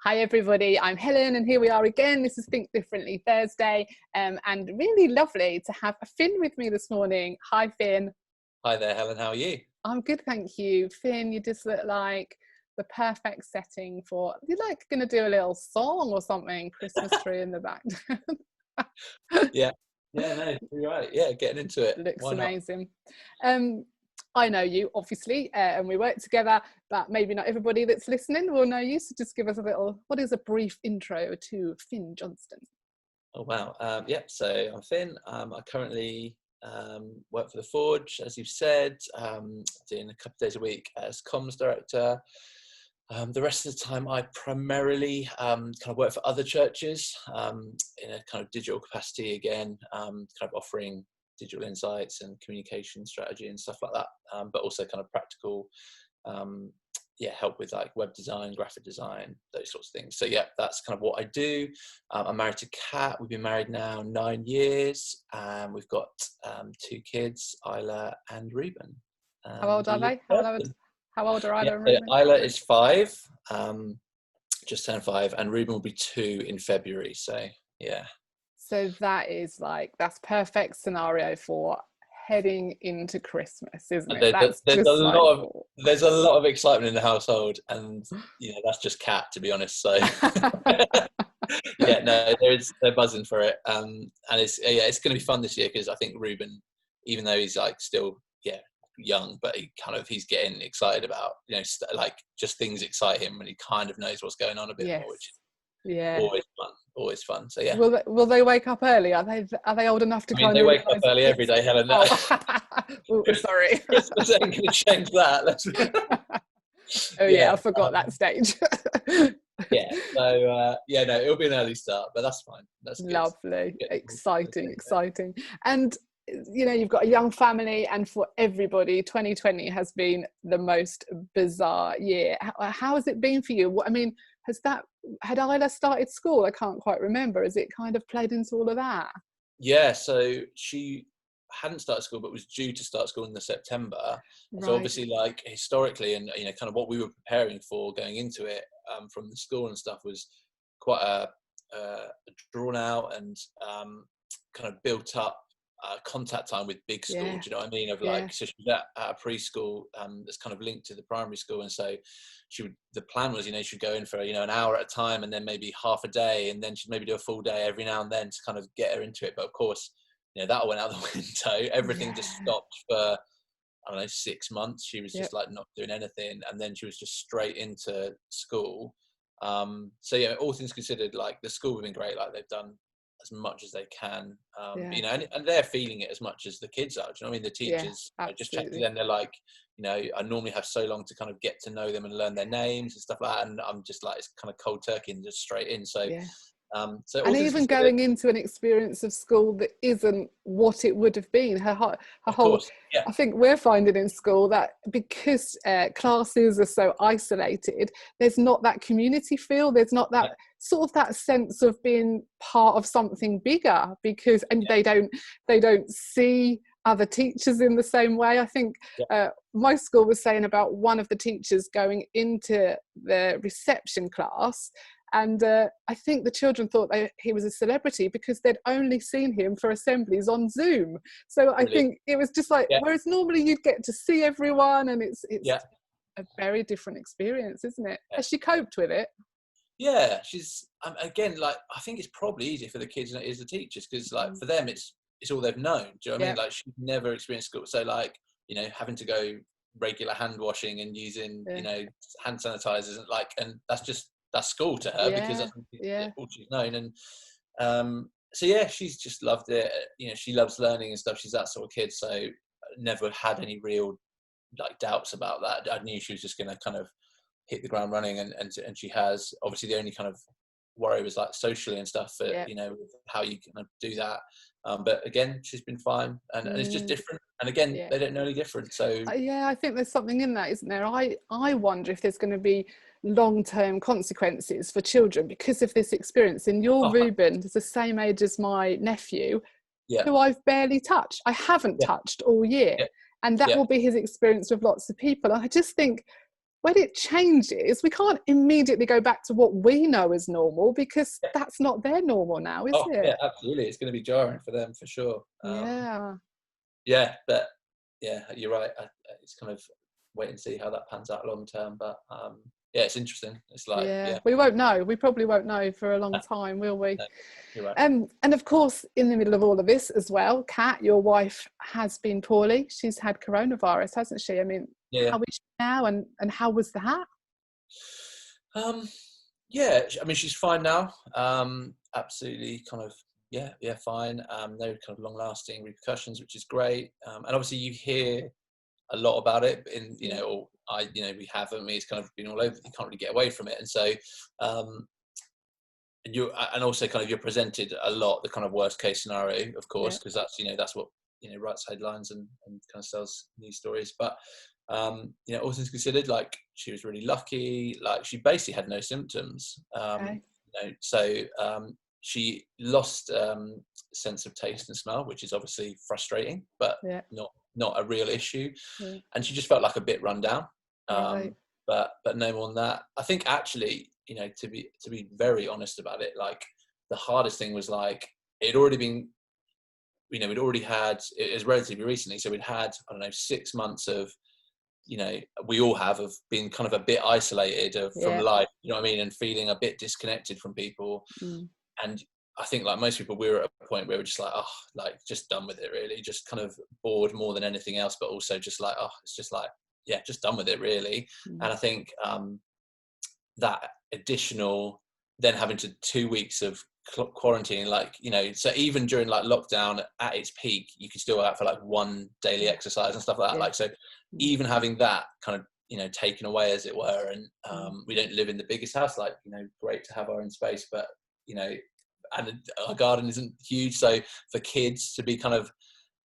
Hi everybody, I'm Helen and here we are again. This is Think Differently Thursday and really lovely to have Finn with me this morning. Hi Finn. Hi there Helen, how are you? I'm good, thank you. Finn, you just look like the perfect setting for, you're like going to do a little song or something, Christmas tree in the background. Yeah, no, you're right. Yeah, getting into it. Looks Why not? amazing. I know you obviously and we work together, but maybe not everybody that's listening will know you, so just give us what is a brief intro to Finn Johnston? Oh wow. Yeah, so I'm Finn. I currently work for the Forge, as you've said, doing a couple of days a week as comms director. The rest of the time I primarily kind of work for other churches in a kind of digital capacity again, kind of offering digital insights and communication strategy and stuff like that, but also kind of practical help with like web design, graphic design, those sorts of things. So yeah, that's kind of what I do. I'm married to Kat. We've been married now 9 years, and we've got 2 kids, Isla and Reuben. How old are they? How old are Isla and So Reuben? Isla is 5, just turned 5, and Reuben will be 2 in February. So yeah. So that's perfect scenario for heading into Christmas, isn't it? There's a lot of excitement in the household, and that's just Cat, to be honest. So yeah, no, they're buzzing for it, and it's going to be fun this year because I think Reuben, even though he's like still young, but he's getting excited about like just things excite him, and he kind of knows what's going on a bit more, which is always fun. So yeah. Will they wake up early? Are they old enough to they wake up early every day, Helen. Oh, sorry. Christmas ain't going to change that. I forgot that stage. So it'll be an early start, but that's fine. That's good. Lovely. Exciting. And you've got a young family, and for everybody 2020 has been the most bizarre year. How has it been for you? I mean, had Isla started school? I can't quite remember. Has it kind of played into all of that? Yeah, so she hadn't started school but was due to start school in the September. Right. So obviously, like historically, and kind of what we were preparing for going into it from the school and stuff was quite a drawn out and kind of built up contact time with big school. Do you know what I mean? So she was at a preschool that's kind of linked to the primary school, and so the plan was she'd go in for an hour at a time, and then maybe half a day, and then she'd maybe do a full day every now and then to kind of get her into it. But of course, that all went out the window. Everything just stopped for, I don't know, 6 months. She was just like not doing anything, and then she was just straight into school. So all things considered, like the school have been great. Like they've done as much as they can, and they're feeling it as much as the kids are. Do you know what I mean? The teachers, just chat to them, they're like, I normally have so long to kind of get to know them and learn their names and stuff like that, and I'm just like, it's kind of cold turkey and just straight in. So and even going into an experience of school that isn't what it would have been, her whole I think we're finding in school that because classes are so isolated, there's not that community feel, there's not that sort of that sense of being part of something bigger, because they don't see other teachers in the same way. I think my school was saying about one of the teachers going into the reception class, and I think the children thought he was a celebrity because they'd only seen him for assemblies on Zoom. So I think it was just like, whereas normally you'd get to see everyone, and it's a very different experience, isn't it? Has she coped with it? Yeah, she's again, like, I think it's probably easier for the kids than it is the teachers, because like for them it's all they've known. Do you know what I mean? Like she's never experienced school, so like having to go regular hand washing and using hand sanitizers and that's school to her, because that's all she's known. And she's just loved it. She loves learning and stuff. She's that sort of kid, so never had any real like doubts about that. I knew she was just going to kind of hit the ground running, and she has. Obviously the only kind of worry was like socially and stuff, how you can do that, but again she's been fine, and it's just different, and again they don't know any different. So I think there's something in that, isn't there? I wonder if there's going to be long-term consequences for children because of this experience. And your Reuben is the same age as my nephew, who I've barely touched. I haven't touched all year, and that will be his experience with lots of people. And I just think when it changes, we can't immediately go back to what we know as normal, because that's not their normal now, is it? Yeah, absolutely. It's going to be jarring for them for sure. Yeah, but yeah, you're right. It's kind of wait and see how that pans out long term. But yeah, it's interesting. It's like, we won't know. We probably won't know for a long time, will we? No, you're right. And of course, in the middle of all of this as well, Kat, your wife, has been poorly. She's had coronavirus, hasn't she? I mean, how is she now, and how was that? Yeah, I mean, she's fine now. Absolutely, kind of, fine. No kind of long-lasting repercussions, which is great. And obviously, you hear a lot about it. In we haven't. It's kind of been all over. You can't really get away from it, and so. And also kind of you're presented a lot the kind of worst case scenario, of course, because that's what writes headlines and kind of sells news stories. But all things considered, like, she was really lucky. Like, she basically had no symptoms. So she lost sense of taste and smell, which is obviously frustrating, but not a real issue. And she just felt like a bit run down. But no more than that. I think actually, to be very honest about it, like, the hardest thing was, like, it had already been, we'd already had, it was relatively recently, so we'd had, I don't know, 6 months of, we all have, of being kind of a bit isolated from life, you know what I mean, and feeling a bit disconnected from people. And I think, like most people, we were at a point where we're just like, just done with it, really, just kind of bored more than anything else, but also just like, it's just like, just done with it, really. And I think that additional, then having to 2 weeks of quarantine, like, so even during like lockdown at its peak, you could still go out for like one daily exercise and stuff like that. Like, so even having that kind of, taken away, as it were, and we don't live in the biggest house, like, great to have our own space, but, and our garden isn't huge. So for kids to be kind of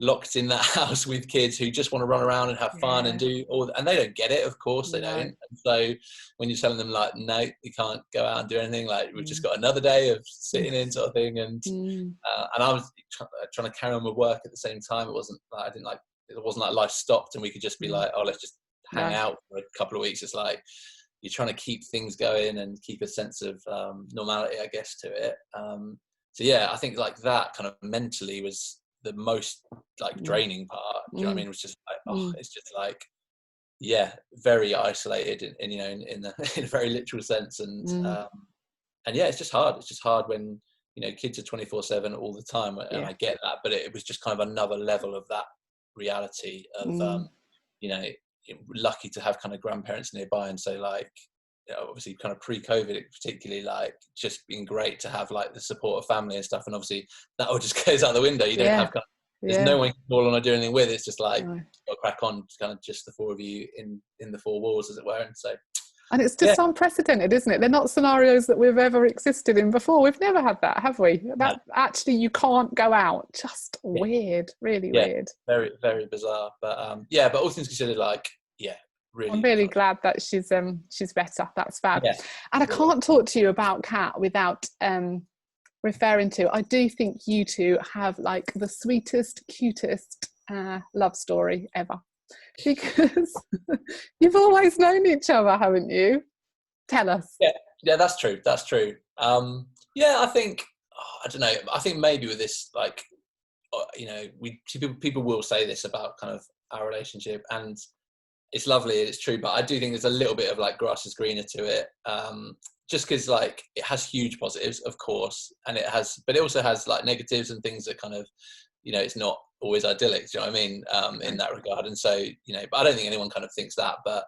locked in that house with kids who just want to run around and have fun and do all, and they don't get it, of course they don't. And so when you're telling them, like, no, you can't go out and do anything, like, we've just got another day of sitting in, sort of thing. And I was trying to carry on with work at the same time. It wasn't like life stopped and we could just be like, let's just hang out for a couple of weeks. It's like you're trying to keep things going and keep a sense of normality, I guess, to it. So I think like that kind of mentally was the most like draining part. Do you know what I mean? It was just like, it's just like, very isolated in in a very literal sense. And it's just hard. It's just hard when, kids are 24/7 all the time. And I get that, but it was just kind of another level of that reality of, lucky to have kind of grandparents nearby. And so, like, obviously kind of pre-COVID, particularly, like, just been great to have like the support of family and stuff. And obviously that all just goes out the window. You don't have there's no one to call on or do anything with. It's just like, got to crack on, kind of just the four of you in the four walls, as it were. And so, and it's just unprecedented, isn't it? They're not scenarios that we've ever existed in before. We've never had that, have we? That actually, you can't go out. Just weird, really weird. Very, very bizarre. But but all things considered, like, really, I'm really glad that she's better. That's fab. And I can't talk to you about Kat without referring to, I do think you two have like the sweetest, cutest love story ever, because you've always known each other, haven't you? Tell us. Yeah, that's true. I think, I don't know, I think maybe with this, like, people will say this about kind of our relationship, and it's lovely, it's true, but I do think there's a little bit of like grass is greener to it, just because, like, it has huge positives, of course, and but it also has like negatives and things that kind of, it's not always idyllic, do you know what I mean, in that regard. And so, but I don't think anyone kind of thinks that, but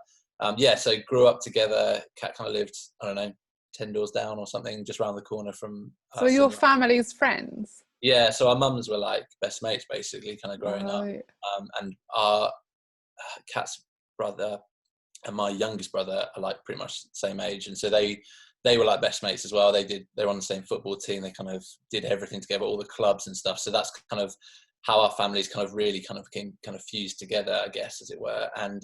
so grew up together. Kat kind of lived, I don't know, 10 doors down or something, just around the corner from us. So your family's friends? Yeah, so our mums were like best mates, basically, kind of growing up. And our Kat's brother and my youngest brother are like pretty much the same age, and so they were like best mates as well. They were on the same football team. They kind of did everything together, all the clubs and stuff. So that's kind of how our families kind of really kind of became kind of fused together, I guess, as it were. And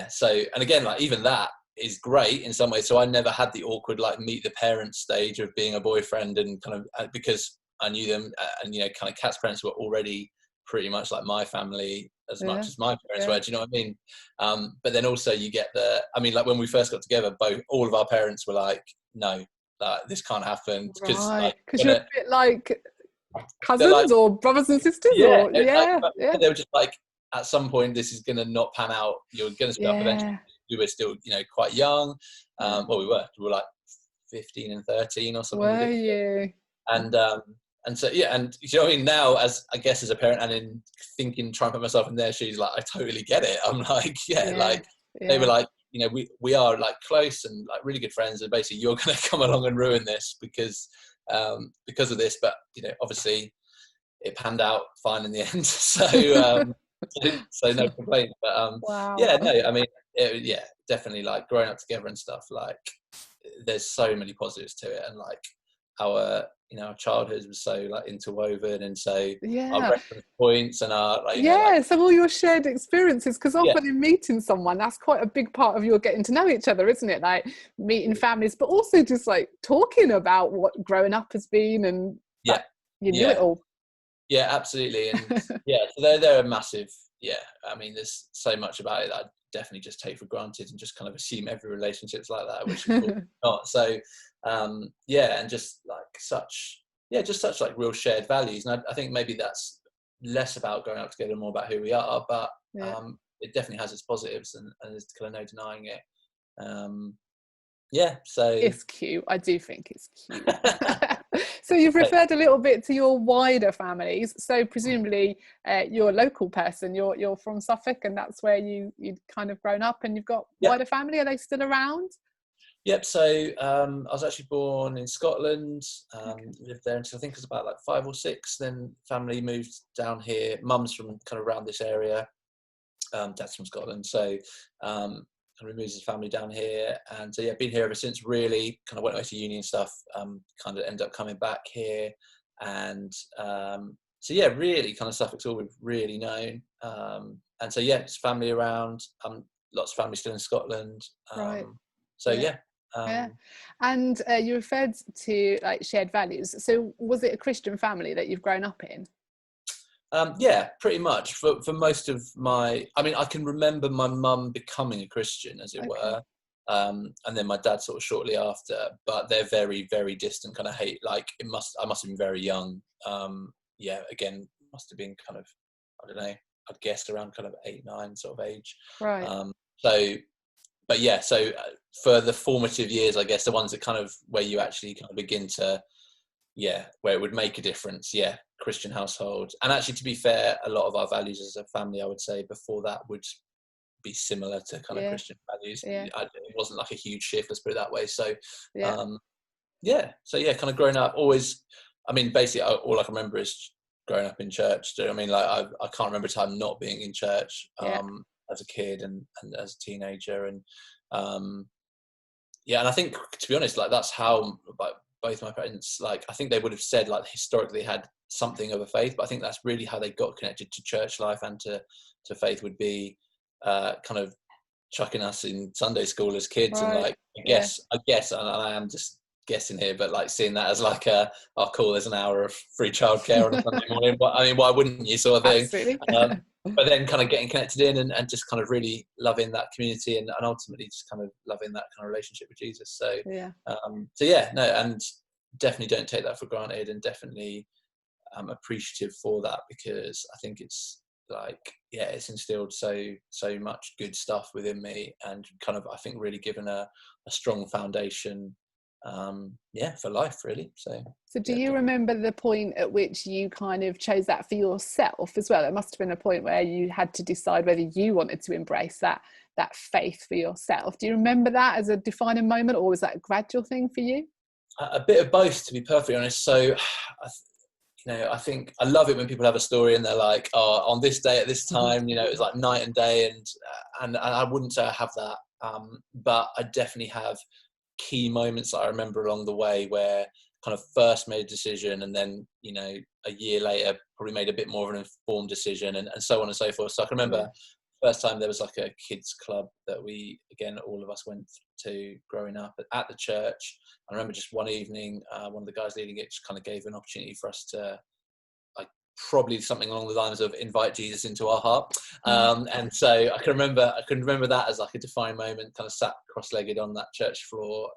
so, and again, like, even that is great in some ways. So I never had the awkward like meet the parents stage of being a boyfriend, and kind of because I knew them, and kind of Kat's parents were already pretty much like my family as much as my parents were. Do you know what I mean? But then also you get like when we first got together, all of our parents were like, no, this can't happen, because you're a bit like cousins, like, or brothers and sisters, or they were just like, at some point this is gonna not pan out. You're gonna split up eventually. We were still, quite young. Well, we were like 15 and 13 or something. Were you? And so and you know what I mean, now as a parent, and in thinking, trying to put myself in their shoes, like I totally get it. I'm like, they were like, we are like close and like really good friends, and basically you're going to come along and ruin this because of this. But obviously it panned out fine in the end. So so no complaint. But wow. I mean, definitely, like growing up together and stuff, like there's so many positives to it, and like our childhood was so like interwoven, and so our reference points and our so all your shared experiences, because often in meeting someone, that's quite a big part of your getting to know each other, isn't it? Like meeting families, but also just like talking about what growing up has been, and you knew it all. Yeah, absolutely. And so they're a massitive, I mean, there's so much about it that I definitely just take for granted and just kind of assume every relationship's like that, which of course not. So and just like such like real shared values. And I think maybe that's less about growing up together, more about who we are, but it definitely has its positives, and there's kind of no denying it. So it's cute. I do think it's cute. So you've referred a little bit to your wider families. So presumably you're a local person. You're from Suffolk, and that's where you'd kind of grown up, and you've got wider family. Are they still around? Yep. So I was actually born in Scotland. Lived there until I think it was about like 5 or 6. Then family moved down here. Mum's from kind of around this area. Dad's from Scotland. So kind of moves his family down here, and so been here ever since. Really kind of went away to uni and stuff, kind of ended up coming back here, and really kind of Suffolk's all we've really known, and so just family around, lots of family still in Scotland, right. And you referred to like shared values, so was it a Christian family that you've grown up in? Pretty much for most of my, I mean, I can remember my mum becoming a Christian, as it were, and then my dad sort of shortly after, but they're very, very distant, kind of hate, like I must have been very young. Again, must have been kind of, I don't know, I'd guess around kind of 8, 9 sort of age. Right. So for the formative years, I guess the ones that kind of, where you actually kind of begin to, where it would make a difference, Christian household. And actually, to be fair, a lot of our values as a family, I would say, before that would be similar to kind of Christian values. It wasn't like a huge shift, let's put it that way. So kind of growing up, always, I mean, basically all I can remember is growing up in church. Do you know what I mean? Like I can't remember a time not being in church as a kid and as a teenager, and and I think, to be honest, like that's how, like, both my parents, like I think they would have said like historically had something of a faith, but I think that's really how they got connected to church life and to faith, would be kind of chucking us in Sunday school as kids. Right. And like I guess and I am just guessing here, but like seeing that as like cool, there's an hour of free childcare on a Sunday morning, but I mean, why wouldn't you, sort of thing. Absolutely. But then kind of getting connected in and just kind of really loving that community, and ultimately just kind of loving that kind of relationship with Jesus. So and definitely don't take that for granted, and definitely appreciative for that, because I think it's like, it's instilled so much good stuff within me, and kind of, I think, really given a strong foundation for life, really. So do you remember the point at which you kind of chose that for yourself as well? It must have been a point where you had to decide whether you wanted to embrace that faith for yourself. Do you remember that as a defining moment, or was that a gradual thing for you? A bit of both, to be perfectly honest. So I think I love it when people have a story and they're like, oh, on this day at this time, it's like night and day, and I wouldn't say I have that, but I definitely have key moments that I remember along the way where kind of first made a decision, and then a year later probably made a bit more of an informed decision, and so on and so forth. So I can remember first time there was like a kids club that we, again, all of us went to growing up at the church. I remember just one evening, one of the guys leading it just kind of gave an opportunity for us to like probably something along the lines of invite Jesus into our heart. And so I can remember that as like a defining moment, kind of sat cross-legged on that church floor.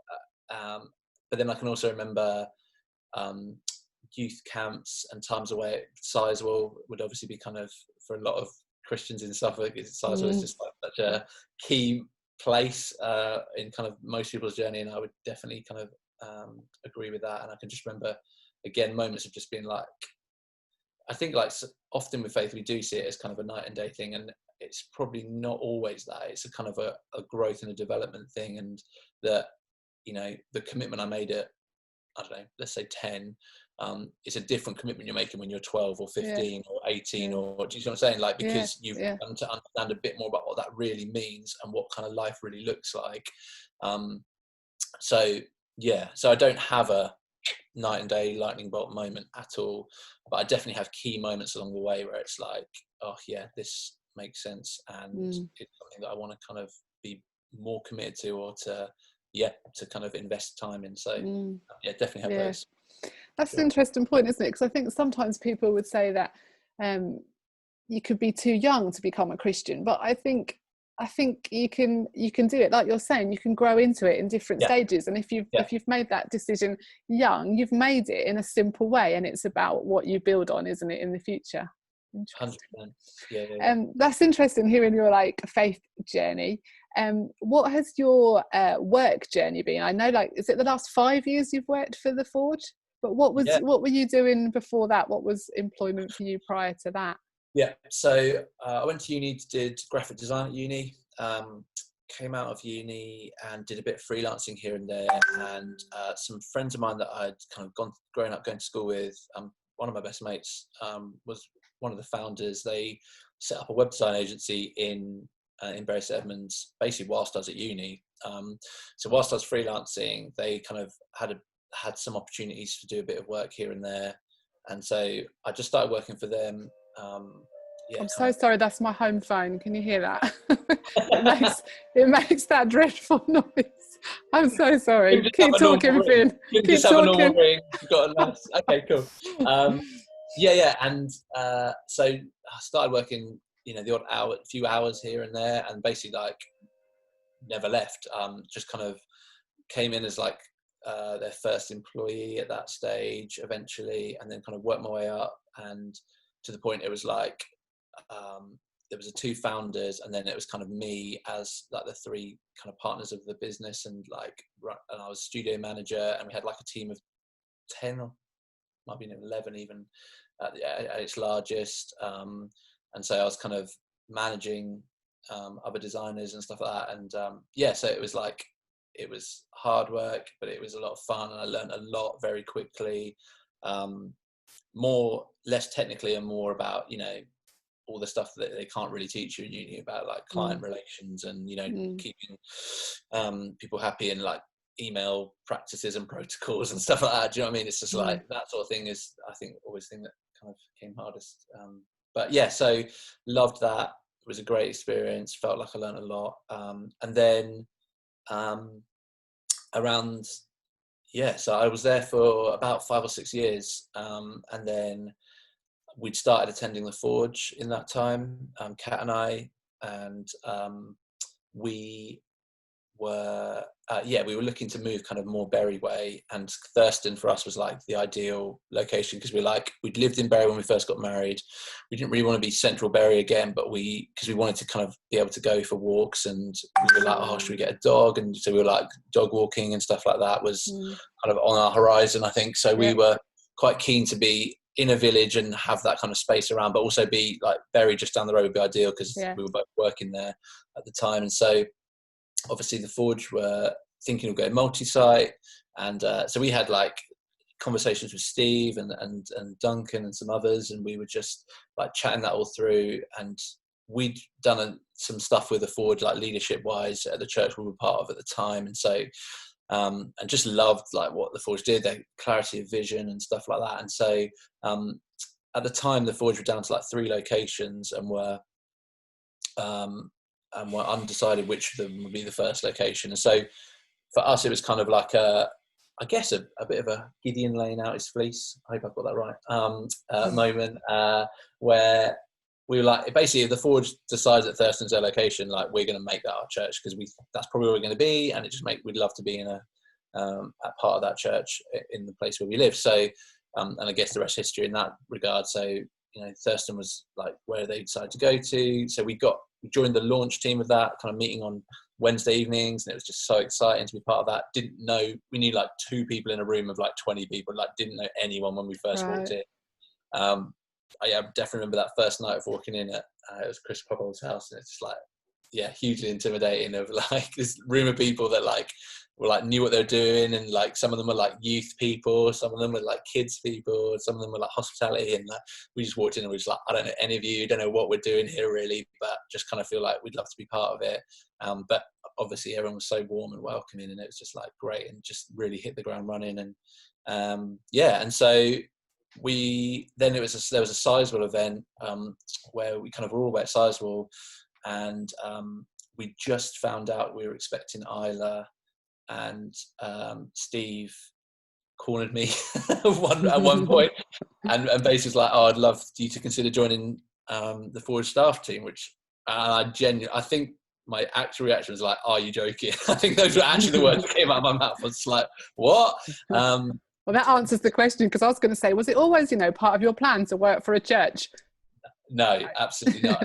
But then I can also remember youth camps and times away at Sizewell would obviously be kind of, for a lot of Christians in Suffolk, Sizewell is just like such a key place in kind of most people's journey, and I would definitely kind of agree with that. And I can just remember, again, moments of just being like, I think like often with faith we do see it as kind of a night and day thing, and it's probably not always that. It's a kind of a growth and a development thing, and that, you know, the commitment I made at, I don't know, let's say 10, it's a different commitment you're making when you're 12 or 15 or 18 or, do you know what I'm saying? Like, because you've come to understand a bit more about what that really means and what kind of life really looks like. So I don't have a night and day lightning bolt moment at all, but I definitely have key moments along the way where it's like, oh yeah, this makes sense, and it's something that I want to kind of be more committed to, or to kind of invest time in. So definitely have those. That's an interesting point, isn't it? Because I think sometimes people would say that you could be too young to become a Christian, but I think you can do it, like you're saying. You can grow into it in different stages, and if you've made that decision young, you've made it in a simple way, and it's about what you build on, isn't it, in the future? 100%. That's interesting, hearing your like faith journey. What has your work journey been? I know, like, is it the last 5 years you've worked for the Forge? But what were you doing before that? What was employment for you prior to that? So I went to uni, did graphic design at uni, came out of uni and did a bit of freelancing here and there, and some friends of mine that I'd kind of grown up going to school with, one of my best mates was one of the founders. They set up a web design agency in Bury St Edmunds, basically whilst I was at uni. So whilst I was freelancing, they kind of had some opportunities to do a bit of work here and there, and so I just started working for them. I'm so sorry, that's my home phone. Can you hear that? it makes that dreadful noise. I'm so sorry. Keep talking, Finn. Keep talking. Ring. You've got a nice. Okay, cool. And so I started working, you know, the odd few hours here and there, and basically like never left. Just kind of came in as like their first employee at that stage eventually, and then kind of worked my way up, and to the point it was like there was the two founders, and then it was kind of me as like the three kind of partners of the business, and I was studio manager, and we had like a team of 10 or might be 11 even at its largest, and so I was kind of managing other designers and stuff like that, and so it was like, it was hard work, but it was a lot of fun, and I learned a lot very quickly, less technically and more about, you know, all the stuff that they can't really teach you in uni about, like client relations and, you know, keeping people happy, and like email practices and protocols and stuff like that. Do you know what I mean? It's just like that sort of thing is, I think, always the thing that kind of came hardest. So loved that. It was a great experience. Felt like I learned a lot. And then so I was there for about 5 or 6 years, and then we'd started attending the Forge in that time, Kat and I, and we were looking to move kind of more Bury way, and Thurston for us was like the ideal location, because we'd lived in Bury when we first got married. We didn't really want to be central Bury again, but because we wanted to kind of be able to go for walks, and we were like, oh, should we get a dog? And so we were like, dog walking and stuff like that was kind of on our horizon, I think. So we were quite keen to be in a village and have that kind of space around, but also be like Bury just down the road would be ideal, because we were both working there at the time. And so obviously the Forge were thinking of going multi-site, and so we had like conversations with Steve and Duncan and some others, and we were just like chatting that all through, and we'd done some stuff with the Forge, like leadership wise, at the church we were part of at the time, and so and just loved like what the Forge did, their clarity of vision and stuff like that. And so at the time the Forge were down to like 3 locations, and were undecided which of them would be the first location. And so for us it was kind of like I guess a bit of a Gideon laying out his fleece. I hope I've got that right. Moment where we were like, basically, if the Forge decides that Thurston's their location, like, we're going to make that our church, because that's probably where we're going to be, and we'd love to be in a part of that church in the place where we live. So, and I guess the rest is history in that regard. So, Thurston was like where they decided to go to. So we joined the launch team of that, kind of meeting on Wednesday evenings, and it was just so exciting to be part of that. We knew like 2 people in a room of like 20 people, like didn't know anyone when we first walked in. I definitely remember that first night of walking in at it was Chris Popple's house, and it's just like, hugely intimidating, of like this room of people that like were like knew what they were doing, and like some of them were like youth people, some of them were like kids people, some of them were like hospitality, and like we just walked in and we were just like, I don't know any of you, don't know what we're doing here really, but just kind of feel like we'd love to be part of it. But obviously everyone was so warm and welcoming, and it was just like great, and just really hit the ground running. And and so there was a Sizewell event where we kind of were all about Sizewell, and we just found out we were expecting Isla, and Steve cornered me at one point, and basically was like, oh, I'd love you to consider joining the Forge staff team, which I think my actual reaction was like, are you joking? I think those were actually the words that came out of my mouth. I was like, what? Well, that answers the question, because I was going to say, was it always, part of your plan to work for a church? No, absolutely not.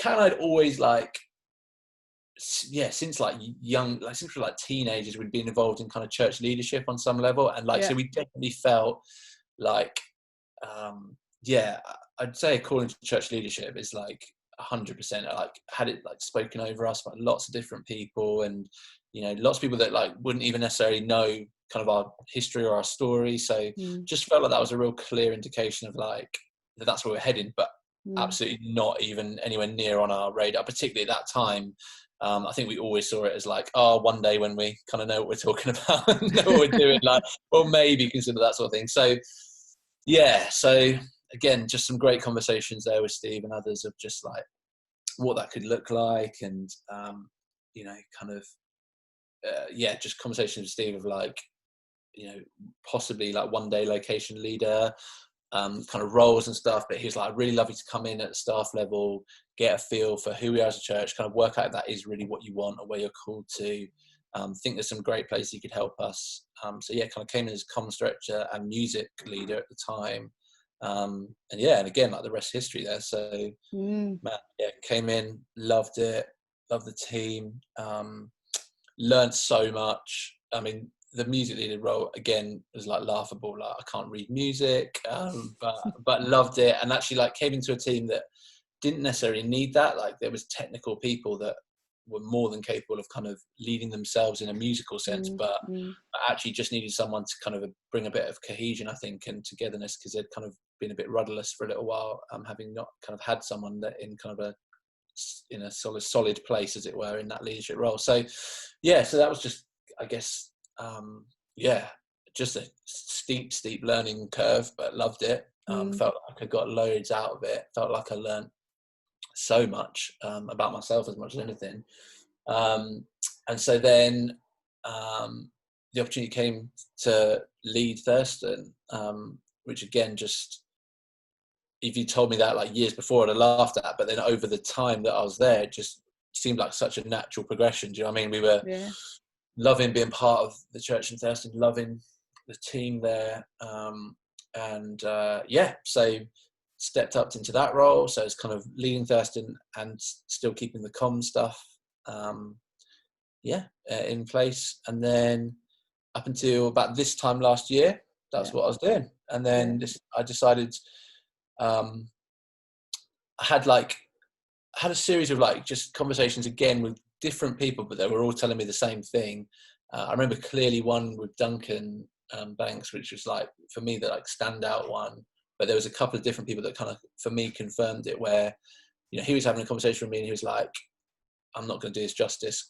I'd always since like young, like since we were like teenagers, we'd been involved in kind of church leadership on some level, and so we definitely felt like, I'd say according to church leadership is like 100%. I like had it like spoken over us by lots of different people, and lots of people that like wouldn't even necessarily know kind of our history or our story. So just felt like that was a real clear indication of like that's where we're heading, but absolutely not even anywhere near on our radar, particularly at that time. I think we always saw it as like, oh, one day when we kind of know what we're talking about and know what we're doing, like, well, maybe consider that sort of thing. So so again, just some great conversations there with Steve and others of just like what that could look like, and just conversations with Steve of like, possibly like one day location leader kind of roles and stuff. But he was like, I'd really love you to come in at the staff level, get a feel for who we are as a church, kind of work out if that is really what you want or where you're called to. Think there's some great places you could help us. Kind of came in as comms director and music leader at the time. And again, like the rest is history there. So came in, loved it, loved the team, learned so much. I mean, the music leader role again was like laughable. Like, I can't read music, but loved it, and actually like came into a team that didn't necessarily need that. Like, there was technical people that were more than capable of kind of leading themselves in a musical sense, but actually just needed someone to kind of bring a bit of cohesion, I think, and togetherness, because they'd kind of been a bit rudderless for a little while, having not kind of had someone that in kind of in a solid place, as it were, in that leadership role. So so that was just, I guess, just a steep learning curve, but loved it. Felt like I got loads out of it. Felt like I learned so much about myself as much as anything. And so then the opportunity came to lead Thurston, which again, just, if you told me that like years before, I'd have laughed at, but then over the time that I was there, it just seemed like such a natural progression. Do you know what I mean? We were loving being part of the church in Thurston, loving the team there. So stepped up into that role. So it's kind of leading Thurston and still keeping the comm stuff in place. And then up until about this time last year, that's what I was doing. And then I decided, I had a series of like just conversations again with different people, but they were all telling me the same thing. I remember clearly one with Duncan Banks, which was like, for me, the like standout one. But there was a couple of different people that kind of, for me, confirmed it, where, he was having a conversation with me and he was like, I'm not going to do this justice.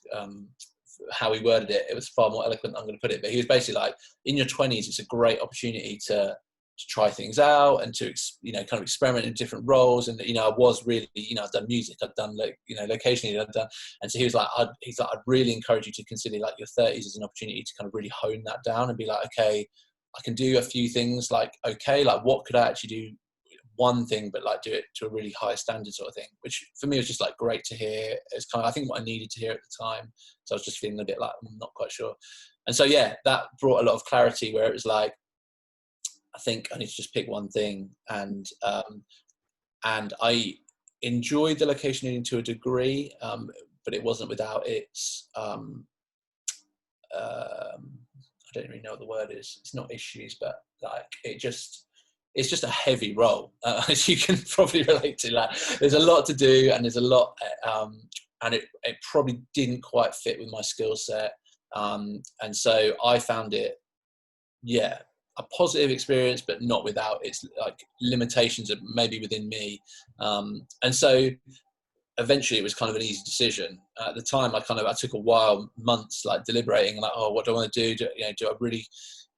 How he worded it, it was far more eloquent than I'm going to put it. But he was basically like, in your 20s, it's a great opportunity to try things out and to kind of experiment in different roles. And I was really, I'd done music, I'd done location, and so he was like, I'd really encourage you to consider like your 30s as an opportunity to kind of really hone that down and be like, okay, I can do a few things, like, okay, like what could I actually do, one thing, but like do it to a really high standard sort of thing, which for me was just like great to hear. It's kind of, I think, what I needed to hear at the time. So I was just feeling a bit like, I'm not quite sure. And so that brought a lot of clarity, where it was like, I think I need to just pick one thing. And I enjoyed the location leading to a degree, but it wasn't without its, I don't really know what the word is. It's not issues, but like it's just a heavy role, as you can probably relate to. Like, there's a lot to do, and there's a lot, and it probably didn't quite fit with my skill set. And so I found it, a positive experience, but not without its like limitations of maybe within me. And so eventually it was kind of an easy decision. At the time, I took a while, months, like deliberating, like, oh, what do I want to do? Do I really,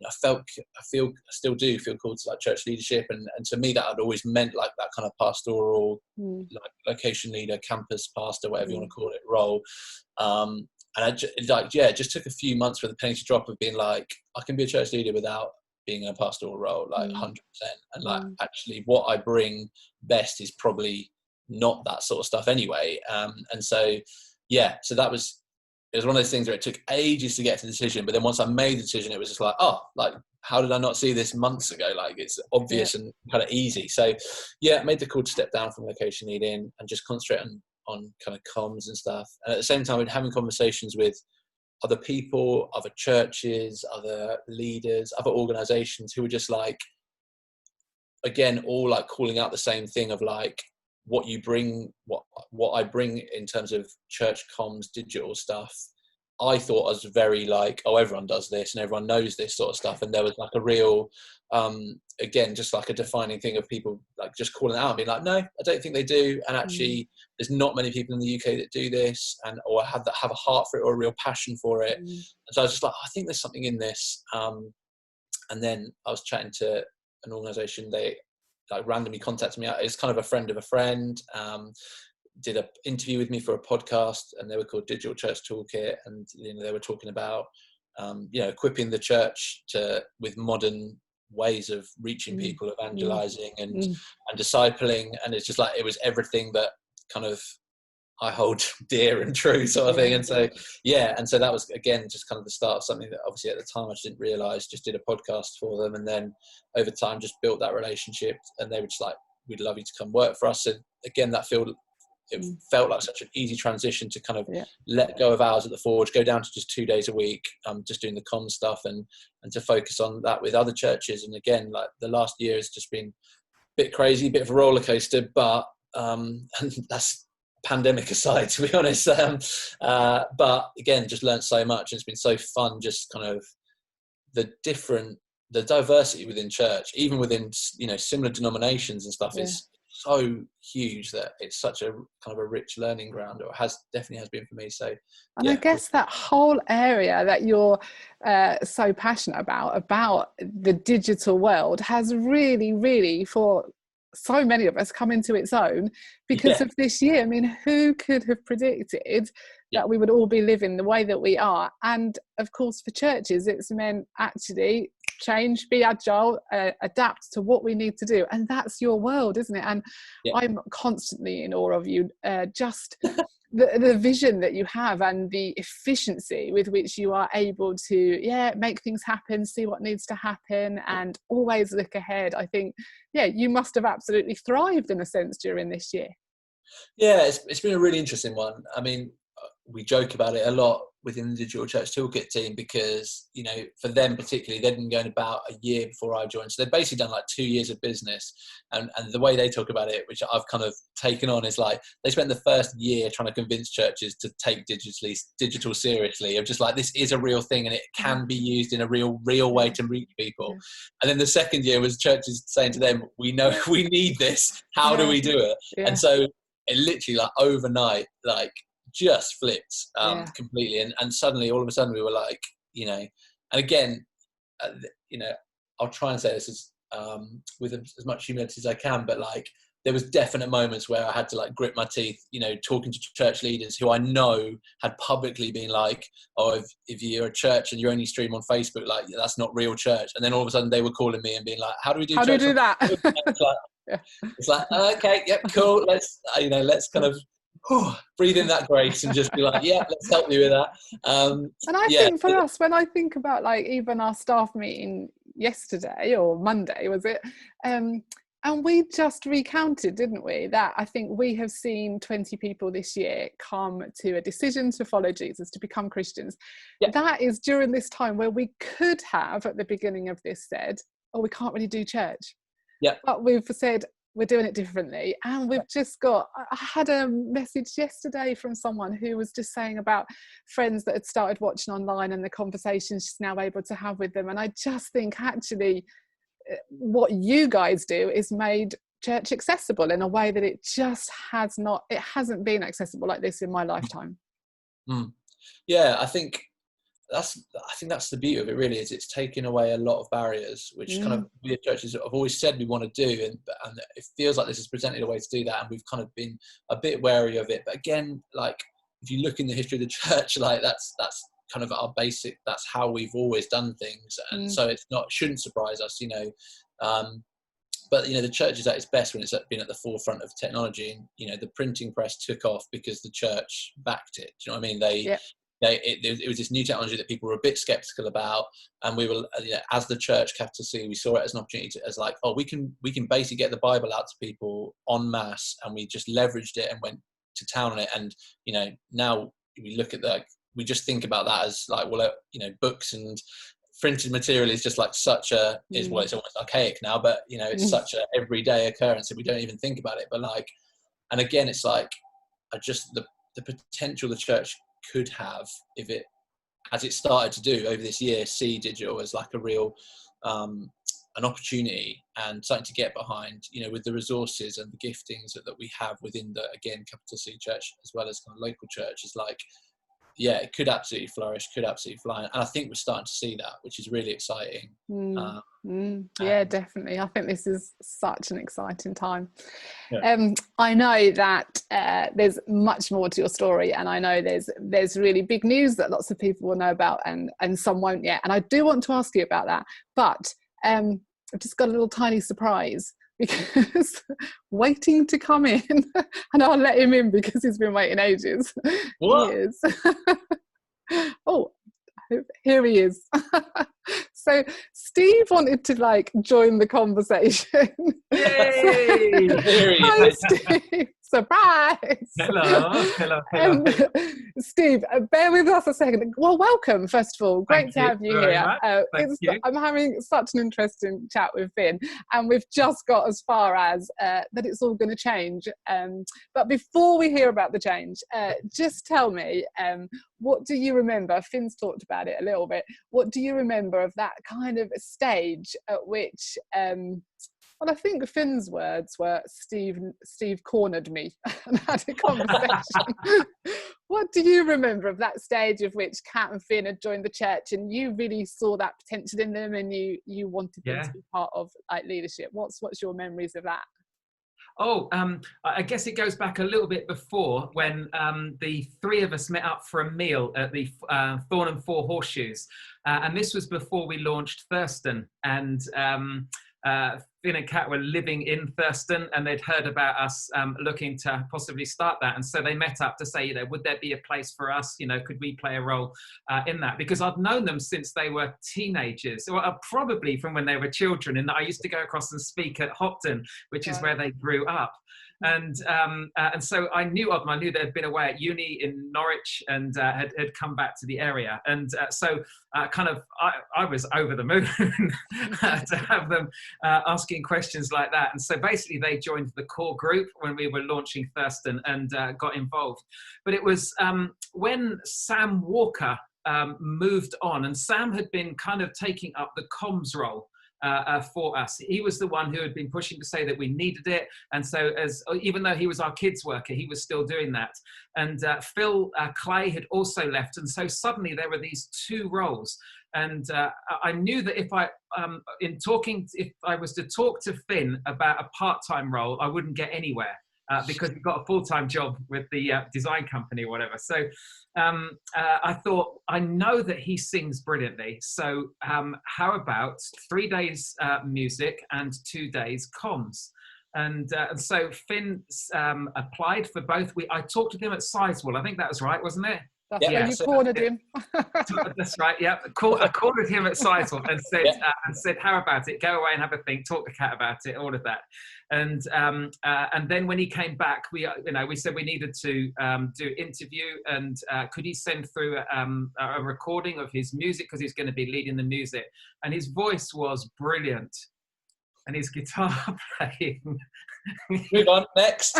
I still do feel called to like church leadership. And to me, that had always meant like that kind of pastoral, like location leader, campus pastor, whatever you want to call it, role. And I just took a few months for the penny to drop of being like, I can be a church leader without being in a pastoral role, like 100%. And like, actually what I bring best is probably not that sort of stuff anyway. And so it was one of those things where it took ages to get to the decision, but then once I made the decision, it was just like, oh, like, how did I not see this months ago? Like, it's obvious and kind of easy. So made the call to step down from location leading and just concentrate on kind of comms and stuff. And at the same time, we're having conversations with other people, other churches, other leaders, other organizations who were just like, again, all like calling out the same thing of like, what you bring, what I bring in terms of church comms, digital stuff, I thought I was very like, oh, everyone does this and everyone knows this sort of stuff. And there was like a real, again, just like a defining thing of people like just calling out and being like, no, I don't think they do. And actually there's not many people in the UK that do this or have a heart for it or a real passion for it. And so I was just like, I think there's something in this. And then I was chatting to an organization, they like randomly contacted me. It's kind of a friend of a friend, did an interview with me for a podcast, and they were called Digital Church Toolkit. And they were talking about equipping the church with modern ways of reaching people, evangelizing and discipling. And it's just like, it was everything that kind of I hold dear and true sort of thing. And so and so that was, again, just kind of the start of something that obviously at the time I just didn't realize. Just did a podcast for them, and then over time just built that relationship, and they were just like, we'd love you to come work for us. And again, it felt like such an easy transition to kind of let go of hours at the Forge, go down to just 2 days a week, just doing the comm stuff, and to focus on that with other churches. And again, like the last year has just been a bit crazy, a bit of a roller coaster, but and that's pandemic aside, to be honest. But again, just learned so much, and it's been so fun, just kind of the diversity within church, even within similar denominations and stuff, is so huge that it's such a kind of a rich learning ground, or definitely has been for me. So, and I guess that whole area that you're so passionate about the digital world has really, really, for so many of us, come into its own because of this year. I mean, who could have predicted that we would all be living the way that we are? And of course, for churches, it's meant actually change, be agile, adapt to what we need to do. And that's your world, isn't it? And I'm constantly in awe of you, just the vision that you have and the efficiency with which you are able to make things happen, see what needs to happen, and always look ahead. I think you must have absolutely thrived in a sense during this year. It's been a really interesting one. I mean, we joke about it a lot within the Digital Church Toolkit team because, for them particularly, they'd been going about a year before I joined. So they've basically done like 2 years of business. And the way they talk about it, which I've kind of taken on, is like they spent the first year trying to convince churches to take digital seriously, of just like, this is a real thing and it can be used in a real way to reach people. And then the second year was churches saying to them, we know we need this. How do we do it? And so it literally, like overnight, like just flipped completely, and suddenly, all of a sudden, we were like, and again, I'll try and say this as with as much humility as I can, but like there was definite moments where I had to like grit my teeth, you know, talking to church leaders who I know had publicly been like, oh, if you're a church and you only stream on Facebook, like that's not real church. And then all of a sudden they were calling me and being like, how do we do church? How do you do that? It's like, okay, yep, cool. Let's kind of breathe in that grace and just be like, yeah, let's help you with that. And I think for us, when I think about like even our staff meeting yesterday or Monday, was it? And we just recounted, didn't we, that I think we have seen 20 people this year come to a decision to follow Jesus, to become Christians. Yeah. That is during this time where we could have at the beginning of this said, oh, we can't really do church. Yeah. But we've said we're doing it differently. And we've just got, I had a message yesterday from someone who was just saying about friends that had started watching online and the conversations she's now able to have with them. And I just think actually, what you guys do is made church accessible in a way that it just hasn't been accessible like this in my lifetime. Yeah, I think that's the beauty of it, really, is it's taken away a lot of barriers, which kind of we as churches have always said we want to do, and it feels like this is presented a way to do that, and we've kind of been a bit wary of it. But again, like if you look in the history of the church, like that's kind of our basic, that's how we've always done things, and so shouldn't surprise us, you know. But you know, the church is at its best when it's been at the forefront of technology, and you know, the printing press took off because the church backed it. Do you know what I mean? It was this new technology that people were a bit skeptical about, and we were, you know, as the church, capital C, we saw it as an opportunity as like, oh, we can basically get the Bible out to people en masse, and we just leveraged it and went to town on it. And you know, now we look at we just think about that as like, well, you know, books and printed material is just like such a, it's almost archaic now, but you know, it's such a everyday occurrence that we don't even think about it. But like, and again, it's like, the potential the church could have if it, as it started to do over this year, see digital as like a real, an opportunity and something to get behind, you know, with the resources and the giftings that we have within the, again, capital C church, as well as kind of local church, is like, yeah, it could absolutely flourish, could absolutely fly. And I think we're starting to see that, which is really exciting. Yeah, definitely. I think this is such an exciting time. Yeah. I know that there's much more to your story, and I know there's really big news that lots of people will know about, and some won't yet. And I do want to ask you about that. But I've just got a little tiny surprise, because waiting to come in, and I'll let him in because he's been waiting ages. What? He is. Oh, here he is. So Steve wanted to like join the conversation. Yay! Hi, Steve. Surprise! Hello. Steve, bear with us a second. Well, welcome, first of all. Great to have you here. I'm having such an interesting chat with Finn, and we've just got as far as that it's all going to change. But before we hear about the change, just tell me, what do you remember? Finn's talked about it a little bit. What do you remember of that kind of stage at which... well, I think Finn's words were, Steve cornered me and had a conversation. What do you remember of that stage of which Kat and Finn had joined the church, and you really saw that potential in them, and you wanted them to be part of like leadership? What's your memories of that? Oh, I guess it goes back a little bit before, when the three of us met up for a meal at the Thorn and Four Horseshoes. And this was before we launched Thurston. And Finn and Kat were living in Thurston, and they'd heard about us looking to possibly start that. And so they met up to say, you know, would there be a place for us? You know, could we play a role in that? Because I've known them since they were teenagers, or probably from when they were children. And I used to go across and speak at Hopton, which is where they grew up. And so I knew of them. I knew they'd been away at uni in Norwich, and had come back to the area. And so I was over the moon to have them asking questions like that. And so basically they joined the core group when we were launching Thurston, and got involved. But it was when Sam Walker moved on, and Sam had been kind of taking up the comms role for us. He was the one who had been pushing to say that we needed it. And so even though he was our kids worker, he was still doing that. And Phil Clay had also left. And so suddenly there were these two roles. And I knew that if I was to talk to Finn about a part-time role, I wouldn't get anywhere. Because he got a full-time job with the design company or whatever. So I thought, I know that he sings brilliantly. So how about 3 days music and 2 days comms? And so Finn applied for both. I talked to him at Sizewell. I think that was right, wasn't it? That's when you cornered him. That's right. Yeah, I cornered him at Sizewell and said, "How about it? Go away and have a think. Talk to Kat about it. All of that." And then when he came back, we said we needed to do interview, and could he send through a recording of his music, because he's going to be leading the music, and his voice was brilliant. And his guitar playing. Move on, next.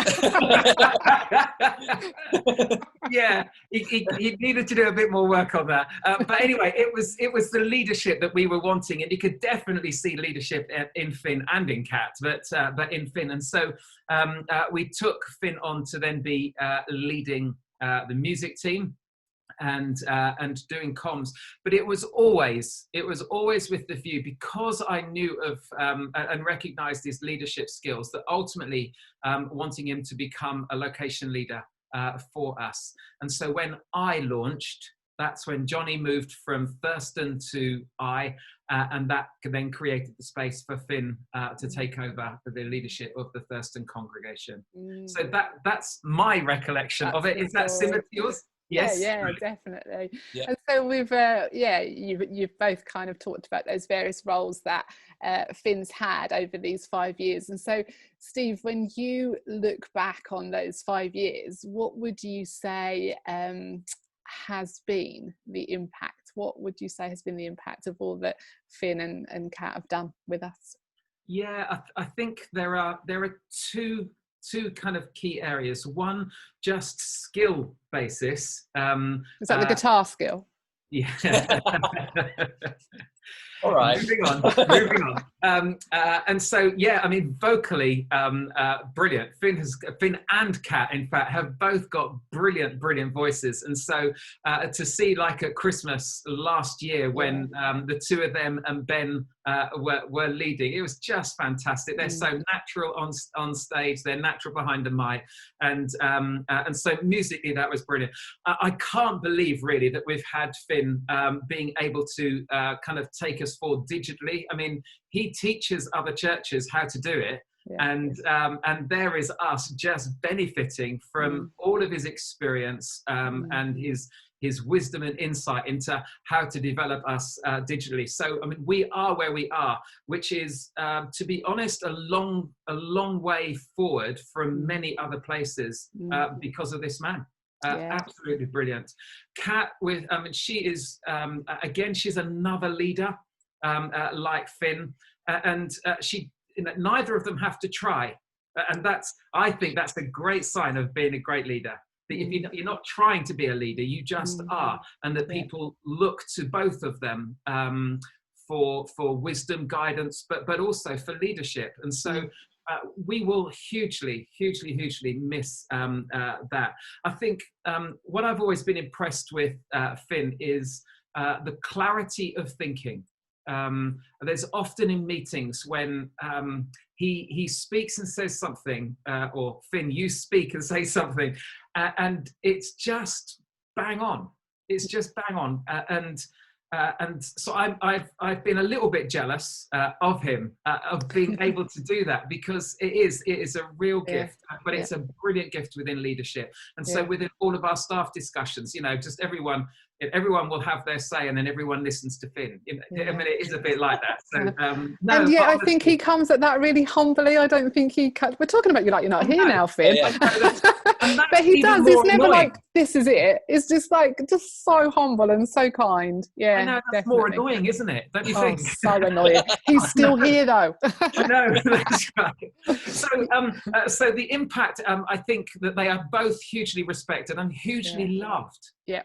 Yeah, he needed to do a bit more work on that. But anyway, it was the leadership that we were wanting, and you could definitely see leadership in Finn and in Kat, but in Finn. And so we took Finn on to then be leading the music team. And doing comms, but it was always with the view, because I knew of and recognized his leadership skills, that ultimately wanting him to become a location leader for us. And so when I launched, that's when Johnny moved from Thurston to and that then created the space for Finn to take over the leadership of the Thurston congregation. So that's my recollection of it. Is that similar to yours? Yes. Yeah, definitely. Yeah. And so we've you've both kind of talked about those various roles that Finn's had over these 5 years. And so, Steve, when you look back on those 5 years, what would you say has been the impact? What would you say has been the impact of all that Finn and Kat have done with us? Yeah, I think there are two kind of key areas. One, just skill basis. Is that the guitar skill? Yeah. All right. Moving on. And so, yeah, I mean, vocally, brilliant. Finn and Kat, in fact, have both got brilliant voices. And so to see, like at Christmas last year, when the two of them and Ben were leading, it was just fantastic. They're so natural on stage. They're natural behind the mic. And so musically, that was brilliant. I can't believe, really, that we've had Finn being able to kind of take us forward digitally. I mean, he teaches other churches how to do it. And there is us just benefiting from all of his experience and his wisdom and insight into how to develop us digitally. So, I mean, we are where we are, which is, to be honest, a long way forward from many other places because of this man. Absolutely brilliant. Kat, she is, again, she's another leader like Finn, and neither of them have to try. And I think that's a great sign of being a great leader. That if you're not trying to be a leader, you just are, and that people look to both of them for wisdom, guidance, but also for leadership. And so we will hugely miss that. I think what I've always been impressed with Finn is the clarity of thinking. There's often in meetings when he speaks and says something, or Finn, you speak and say something, and it's just bang on. It's just bang on, and so I've been a little bit jealous of him of being able to do that, because it is a real gift, but it's a brilliant gift within leadership. And so within all of our staff discussions, just everyone will have their say, and then everyone listens to Finn. I mean, it is a bit like that. So, I think he comes at that really humbly. I don't think we're talking about you like you're not here now, Finn. But he does. He's never annoying. Like, this is it. It's just so humble and so kind. Yeah, I know, that's definitely more annoying, isn't it? Don't you think? So annoying. He's still here, though. I know, that's right. So the impact, I think that they are both hugely respected and hugely loved. Yeah.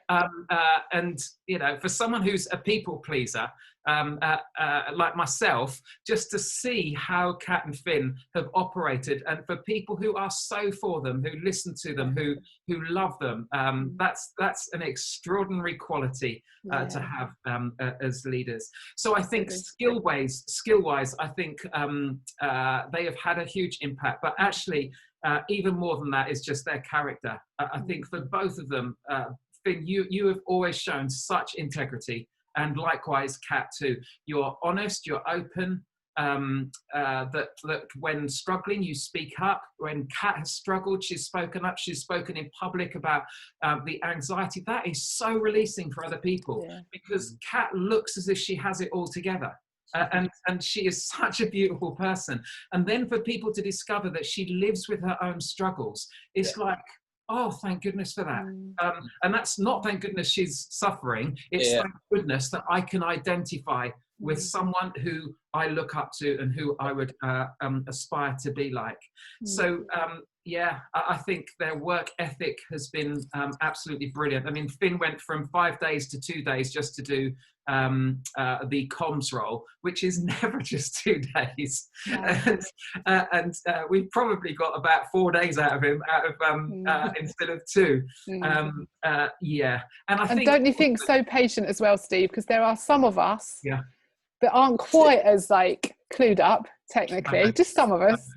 and you know, for someone who's a people pleaser like myself, just to see how Kat and Finn have operated, and for people who are so for them, who listen to them, who love them, that's an extraordinary quality to have as leaders. So I think skill-wise, I think they have had a huge impact. But actually, even more than that is just their character. I think for both of them, Finn, you have always shown such integrity, and likewise, Kat too. You're honest, you're open. That when struggling, you speak up. When Kat has struggled, she's spoken up. She's spoken in public about the anxiety. That is so releasing for other people, because Kat looks as if she has it all together. And she is such a beautiful person. And then for people to discover that she lives with her own struggles, it's like, oh, thank goodness for that. And that's not thank goodness she's suffering. It's thank goodness that I can identify with someone who I look up to and who I would aspire to be like. So, I think their work ethic has been absolutely brilliant. I mean, Finn went from 5 days to 2 days just to do the comms role, which is never just 2 days. And we've probably got about 4 days out of him, instead of 2. And I think, don't you think so patient as well, Steve? Because there are some of us that aren't quite as like clued up technically, just some of us.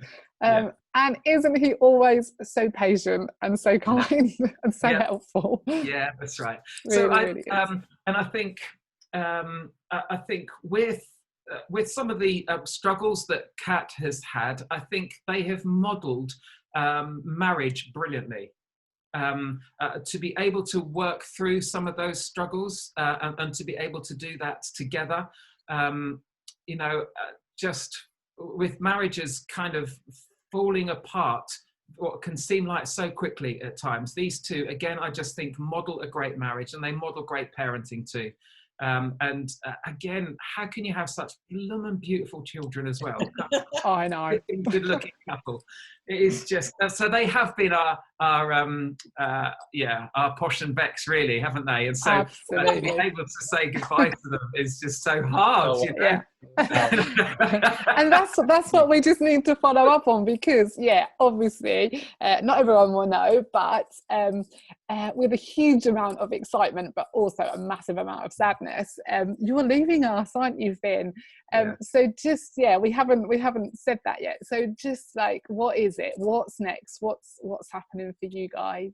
And isn't he always so patient and so kind and so helpful? Yeah, that's right. Really, so and I think with some of the struggles that Kat has had, I think they have modelled marriage brilliantly. To be able to work through some of those struggles and to be able to do that together, just with marriages kind of falling apart, what can seem like so quickly at times. These two, again, I just think model a great marriage, and they model great parenting too. Again, how can you have such blooming beautiful children as well? Oh, I know. Good-looking couple. It is just so they have been our Posh and Bex, really, haven't they? And so to be able to say goodbye to them is just so hard. And that's what we just need to follow up on, because obviously not everyone will know, but with a huge amount of excitement but also a massive amount of sadness, you're leaving us, aren't you, Finn? So just we haven't said that yet, so just like, what is it, what's next, what's happening for you guys?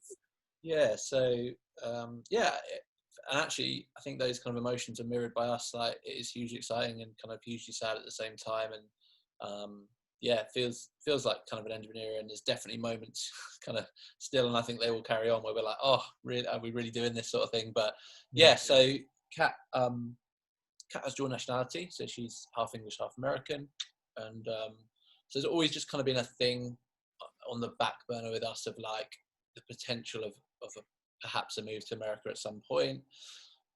And actually, I think those kind of emotions are mirrored by us. Like, it is hugely exciting and kind of hugely sad at the same time. And it feels like kind of an end of an era. And there's definitely moments kind of still, and I think they will carry on, where we're like, oh, really, are we really doing this sort of thing? But so Kat has dual nationality, so she's half English, half American, and so there's always just kind of been a thing on the back burner with us of like the potential of perhaps a move to America at some point.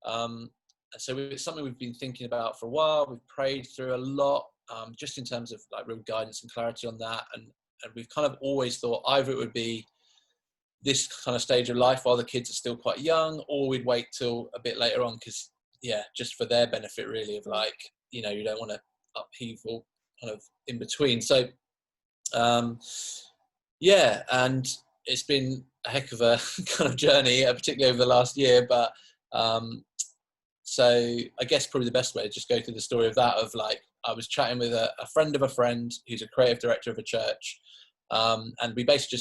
And so it's something we've been thinking about for a while. We've prayed through a lot, just in terms of like real guidance and clarity on that. And we've kind of always thought either it would be this kind of stage of life while the kids are still quite young, or we'd wait till a bit later on, because just for their benefit really, of like, you don't want to upheaval kind of in between. So and it's been a heck of a kind of journey, particularly over the last year. But so I guess probably the best way to just go through the story of that, of like, I was chatting with a friend of a friend who's a creative director of a church, and we basically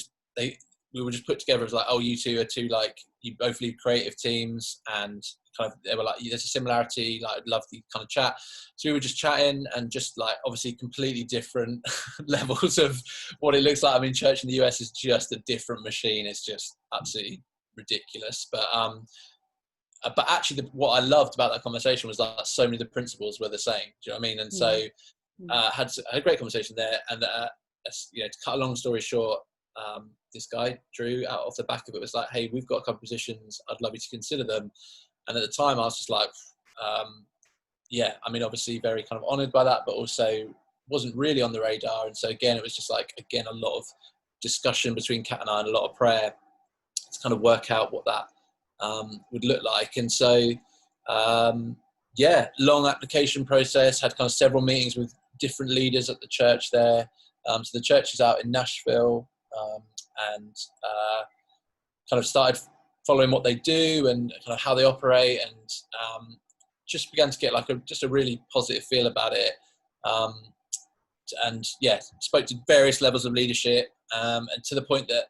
we were just put together as like, oh, you two are two, like, you both lead creative teams, and kind of, they were like, there's a similarity, like, I'd love to kind of chat. So we were just chatting, and just like, obviously completely different levels of what it looks like. I mean, church in the US is just a different machine. It's just absolutely ridiculous. But actually what I loved about that conversation was that so many of the principles were the same. Do you know what I mean? And so had a great conversation there. And to cut a long story short, this guy, Drew, out off the back of it, was like, hey, we've got a couple of positions, I'd love you to consider them. And at the time I was just like, I mean, obviously very kind of honoured by that, but also wasn't really on the radar. And so again, it was just like, a lot of discussion between Kat and I, and a lot of prayer to kind of work out what that would look like. And so, long application process, had kind of several meetings with different leaders at the church there. So the church is out in Nashville, and kind of started following what they do and kind of how they operate, and just began to get like just a really positive feel about it. And spoke to various levels of leadership, and to the point that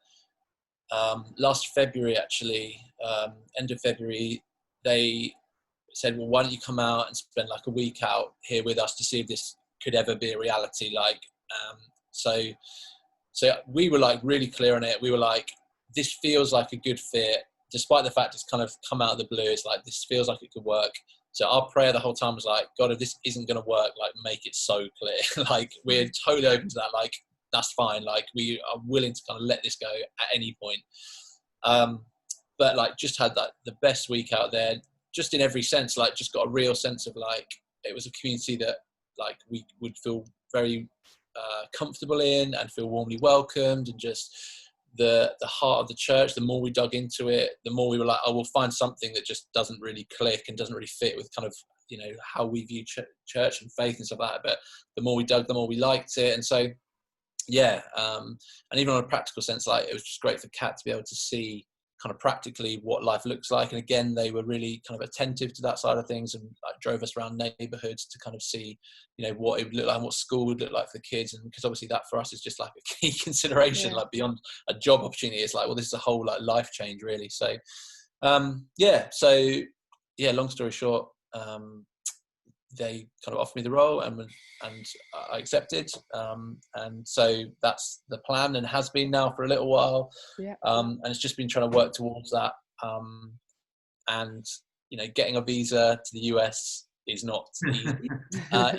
last February, actually, end of February, they said, well, why don't you come out and spend like a week out here with us to see if this could ever be a reality? Like, so we were like really clear on it. We were like, this feels like a good fit, despite the fact it's kind of come out of the blue. It's like, this feels like it could work. So our prayer the whole time was like, God, if this isn't going to work, like, make it so clear. Like, we're totally open to that. Like, that's fine. Like, we are willing to kind of let this go at any point. But like, just had that the best week out there, just in every sense. Like, just got a real sense of like, it was a community that like we would feel very comfortable in and feel warmly welcomed, and just the heart of the church. The more we dug into it, the more we were like, oh, we'll find something that just doesn't really click and doesn't really fit with kind of, you know, how we view church and faith and stuff like that. But the more we dug, the more we liked it. And so, and even on a practical sense, like, it was just great for Kat to be able to see kind of practically what life looks like. And again, they were really kind of attentive to that side of things, and like drove us around neighborhoods to kind of see, you know, what it would look like and what school would look like for the kids. And because obviously that for us is just like a key consideration, like beyond a job opportunity. It's like, well, this is a whole like life change really. So long story short, they kind of offered me the role, and I accepted. And so that's the plan, and has been now for a little while. And it's just been trying to work towards that. And, you know, getting a visa to the US is not easy.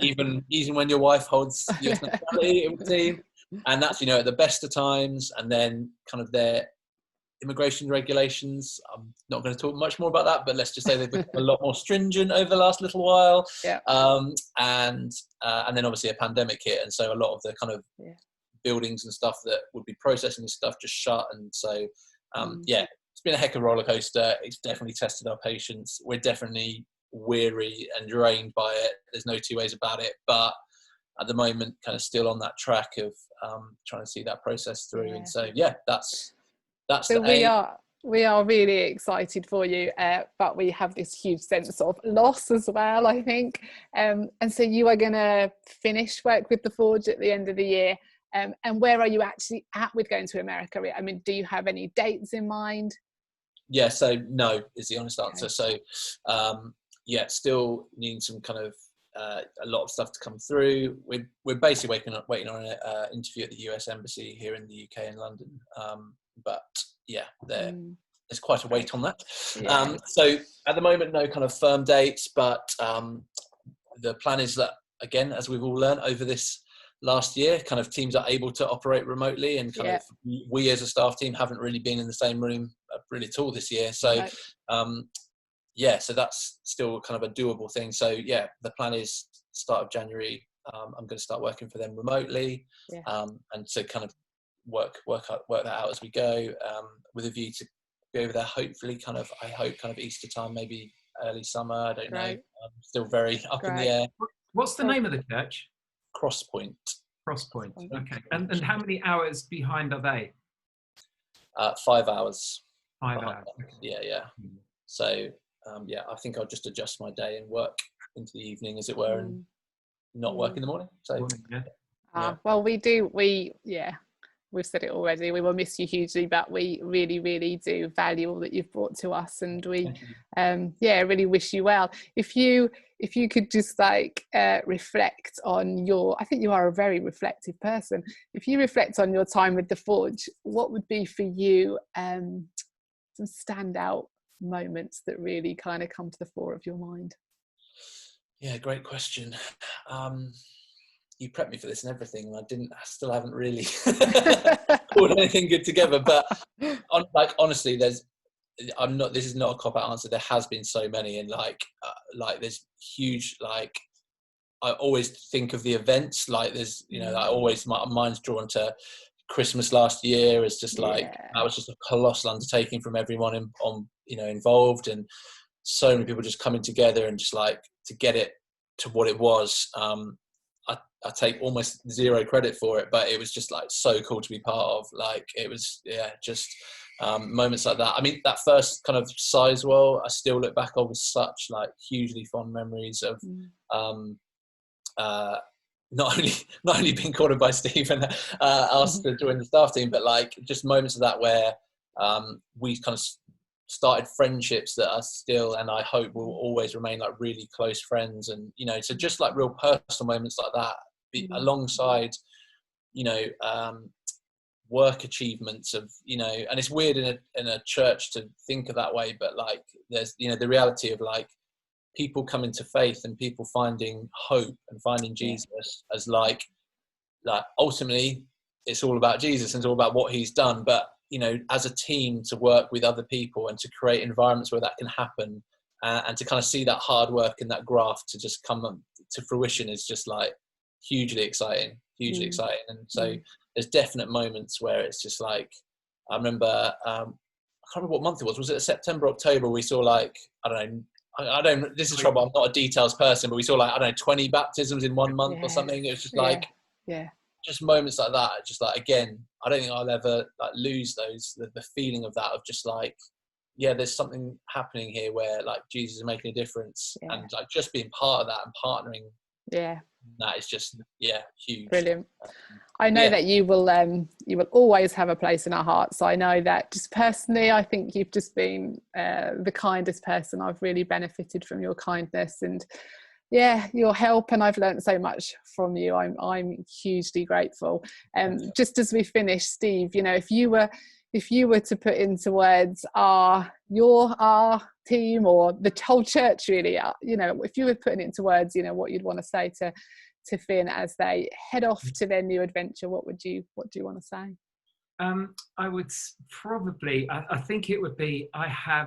even when your wife holds US nationality, it would seem. And that's, you know, at the best of times. And then kind of their immigration regulations, I'm not going to talk much more about that, but let's just say they've become a lot more stringent over the last little while. And then obviously a pandemic hit, and so a lot of the kind of buildings and stuff that would be processing this stuff just shut. And so it's been a heck of a roller coaster. It's definitely tested our patience. We're definitely weary and drained by it. There's no two ways about it, but at the moment kind of still on that track of trying to see that process through. And so that's so we are really excited for you, but we have this huge sense of loss as well, I think. And so you are going to finish work with the Forge at the end of the year. And where are you actually at with going to America? I mean, do you have any dates in mind? So no is the honest answer. So still needing some kind of a lot of stuff to come through. We're basically waiting on an interview at the US Embassy here in the UK in London. But there's quite a wait on that. So at the moment, no kind of firm dates, but the plan is that, again, as we've all learned over this last year, kind of teams are able to operate remotely, and kind of we as a staff team haven't really been in the same room really at all this year. So so that's still kind of a doable thing. So the plan is start of January, I'm going to start working for them remotely, and to kind of work that out as we go, with a view to be over there hopefully I hope Easter time, maybe early summer. I don't know. Still very up in the air. What's the name of the church? Crosspoint. Okay. And how many hours behind are they? 5 hours. 5 hours. Okay. So I think I'll just adjust my day and work into the evening, as it were, and not work in the morning. So well, we've said it already, we will miss you hugely, but we really, really do value all that you've brought to us, and we really wish you well. If you could just reflect on I think you are a very reflective person. If you reflect on your time with the Forge, what would be for you some standout moments that really kind of come to the fore of your mind? Great question. You prepped me for this and everything, and I still haven't really pulled anything good together. But honestly, this is not a cop-out answer. There has been so many, and there's huge, I always think of the events, there's, I always, my mind's drawn to Christmas last year as just like, that was just a colossal undertaking from everyone involved, and so many people just coming together and just like to get it to what it was. I take almost zero credit for it, but it was just like so cool to be part of. Like it was, just moments like that. I mean, that first kind of Sizewell, I still look back on with such like hugely fond memories of not only being called by Steve and asked to join the staff team, but like just moments of that where we kind of started friendships that are still, and I hope will always remain, like really close friends. And so just like real personal moments like that, alongside work achievements of and it's weird in a church to think of that way, but like there's the reality of like people coming to faith and people finding hope and finding Jesus as like ultimately it's all about Jesus and it's all about what he's done, but as a team to work with other people and to create environments where that can happen, and to kind of see that hard work and that graft to just come to fruition is just like hugely exciting. And so there's definite moments where it's just like, I remember, I can't remember what month it was it September, October, we saw like, I don't, this is trouble, I'm not a details person, but we saw like, 20 baptisms in 1 month or something. It was just like, just moments like that. Just like, again, I don't think I'll ever like lose the feeling of that, of just like, there's something happening here where like Jesus is making a difference, and like just being part of that and partnering. That is just huge. Brilliant. I know that you will always have a place in our hearts. I know that just personally, I think you've just been the kindest person. I've really benefited from your kindness and your help, and I've learned so much from you. I'm hugely grateful. Just as we finish, Steve, if you were to put into words our team or the whole church really, if you were putting it into words, what you'd want to say to Finn as they head off to their new adventure, what do you want to say? I would probably, I think it would be, I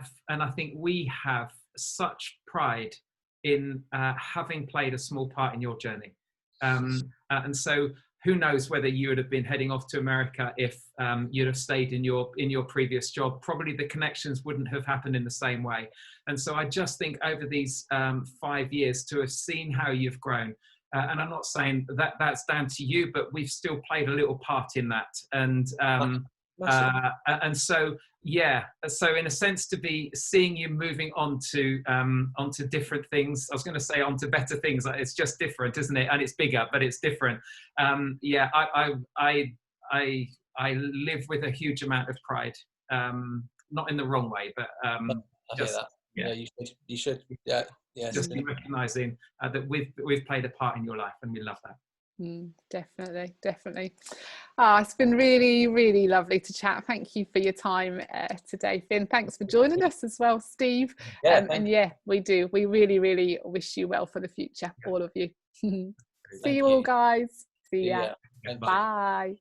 think we have such pride in having played a small part in your journey. And so who knows whether you would have been heading off to America if you'd have stayed in your previous job. Probably the connections wouldn't have happened in the same way. And so I just think over these 5 years to have seen how you've grown, and I'm not saying that that's down to you, but we've still played a little part in that. And so so in a sense, to be seeing you moving onto different things, I was going to say onto better things, it's just different, isn't it? And it's bigger, but it's different. I live with a huge amount of pride, not in the wrong way, but I hear that. You should just be recognizing that we've played a part in your life, and we love that. Definitely. It's been really, really lovely to chat. Thank you for your time today, Finn. Thanks for joining us as well, Steve. We do. We really, really wish you well for the future, all of you. See you all, guys. See ya. Bye. Bye.